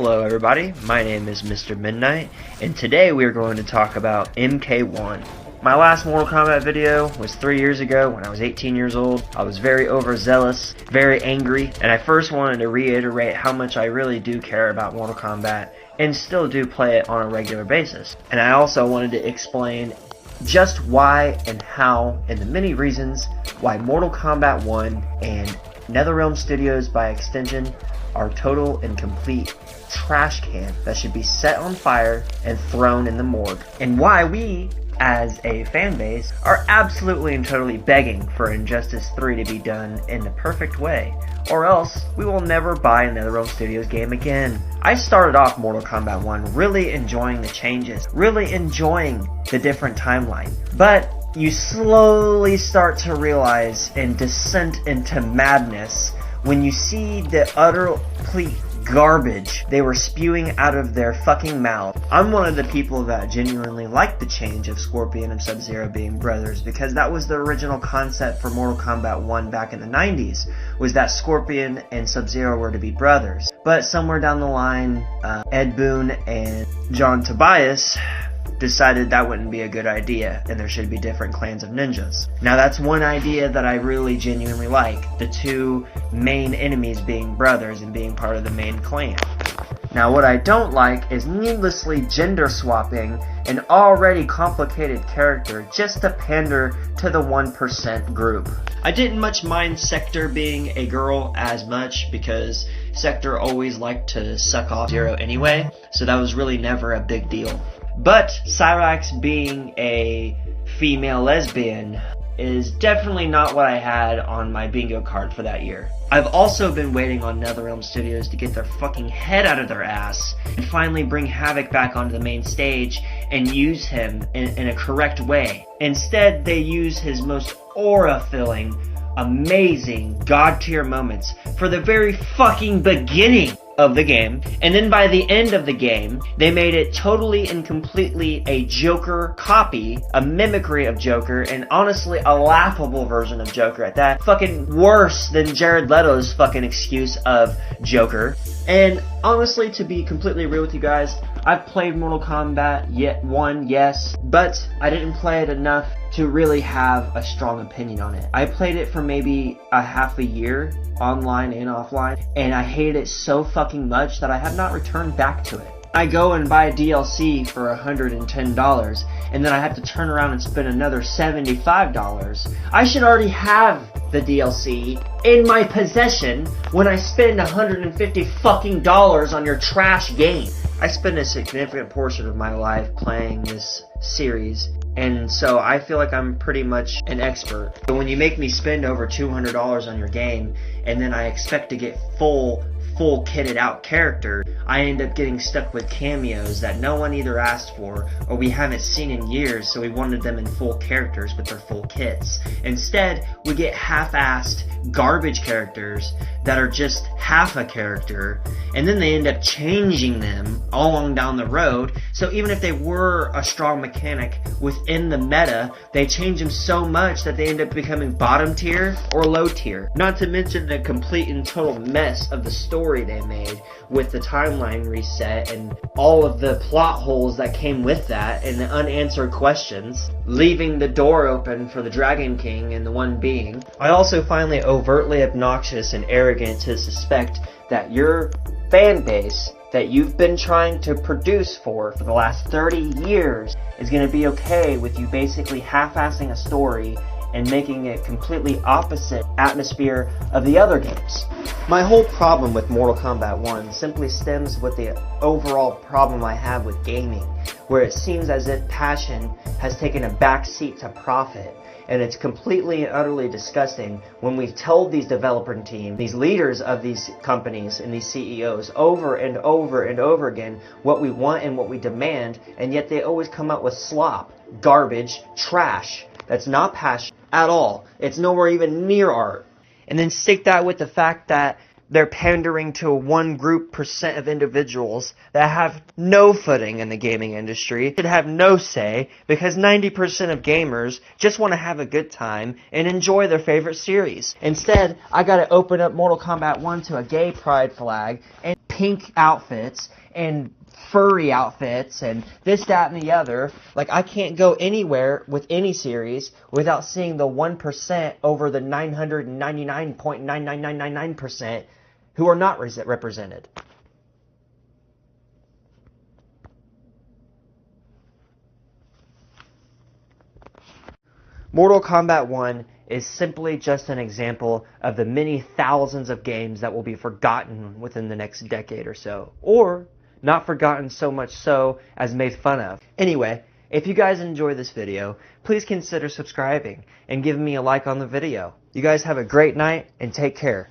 Hello everybody, my name is Mr.MidKnight, and today we are going to talk about MK1. My last Mortal Kombat video was 3 years ago when I was 18 years old. I was very overzealous, very angry, and I first wanted to reiterate how much I really do care about Mortal Kombat and still do play it on a regular basis. And I also wanted to explain just why and how and the many reasons why Mortal Kombat 1 and NetherRealm Studios by extension are total and complete trash can that should be set on fire and thrown in the morgue, and why we as a fan base are absolutely and totally begging for Injustice 3 to be done in the perfect way, or else we will never buy a NetherRealm Studios game again. I started off Mortal Kombat 1 really enjoying the changes, really enjoying the different timeline, but you slowly start to realize and descend into madness when you see the utter complete garbage they were spewing out of their fucking mouth. I'm one of the people that genuinely liked the change of Scorpion and Sub-Zero being brothers, because that was the original concept for Mortal Kombat 1 back in the 90s, was that Scorpion and Sub-Zero were to be brothers. But somewhere down the line, Ed Boon and John Tobias decided that wouldn't be a good idea and there should be different clans of ninjas. Now that's one idea that I really genuinely like, the two main enemies being brothers and being part of the main clan. Now what I don't like is needlessly gender swapping an already complicated character just to pander to the 1% group. I didn't much mind Sector being a girl as much because Sector always liked to suck off Zero anyway, so that was really never a big deal. But Cyrax being a female lesbian is definitely not what I had on my bingo card for that year. I've also been waiting on NetherRealm Studios to get their fucking head out of their ass and finally bring Havoc back onto the main stage and use him in a correct way. Instead, they use his most aura-filling, amazing, god-tier moments for the very fucking beginning of the game, and then by the end of the game, they made it totally and completely a Joker copy, a mimicry of Joker, and honestly a laughable version of Joker at that. Fucking worse than Jared Leto's fucking excuse of Joker. And honestly, to be completely real with you guys, I've played Mortal Kombat 1, yes, but I didn't play it enough to really have a strong opinion on it. I played it for maybe a half a year, online and offline, and I hated it so fucking much that I have not returned back to it. I go and buy a DLC for $110, and then I have to turn around and spend another $75. I should already have the DLC in my possession when I spend $150 fucking dollars on your trash game. I spend a significant portion of my life playing this series, and so I feel like I'm pretty much an expert. But when you make me spend over $200 on your game, and then I expect to get full kitted out character, I end up getting stuck with cameos that no one either asked for or we haven't seen in years, so we wanted them in full characters with their full kits. Instead, we get half-assed garbage characters that are just half a character, and then they end up changing them all along down the road, so even if they were a strong mechanic within the meta, they change them so much that they end up becoming bottom tier or low tier. Not to mention the complete and total mess of the story they made with the timeline reset and all of the plot holes that came with that and the unanswered questions, leaving the door open for the Dragon King and the One Being. I also find it overtly obnoxious and arrogant to suspect that your fan base that you've been trying to produce for the last 30 years is going to be okay with you basically half-assing a story and making it completely opposite atmosphere of the other games. My whole problem with Mortal Kombat 1 simply stems with the overall problem I have with gaming, where it seems as if passion has taken a back seat to profit, and it's completely and utterly disgusting when we've told these developer teams, these leaders of these companies and these CEOs over and over and over again what we want and what we demand, and yet they always come out with slop, garbage, trash. That's not passion at all. It's nowhere even near art. And then stick that with the fact that they're pandering to 1% of individuals that have no footing in the gaming industry, should have no say, because 90% of gamers just want to have a good time and enjoy their favorite series. Instead, I gotta open up Mortal Kombat 1 to a gay pride flag and pink outfits and furry outfits and this, that, and the other. Like, I can't go anywhere with any series without seeing the 1% over the 999.99999% who are not represented. Mortal Kombat 1 is simply just an example of the many thousands of games that will be forgotten within the next decade or so. Or not forgotten so much so as made fun of. Anyway, if you guys enjoy this video, please consider subscribing and giving me a like on the video. You guys have a great night and take care.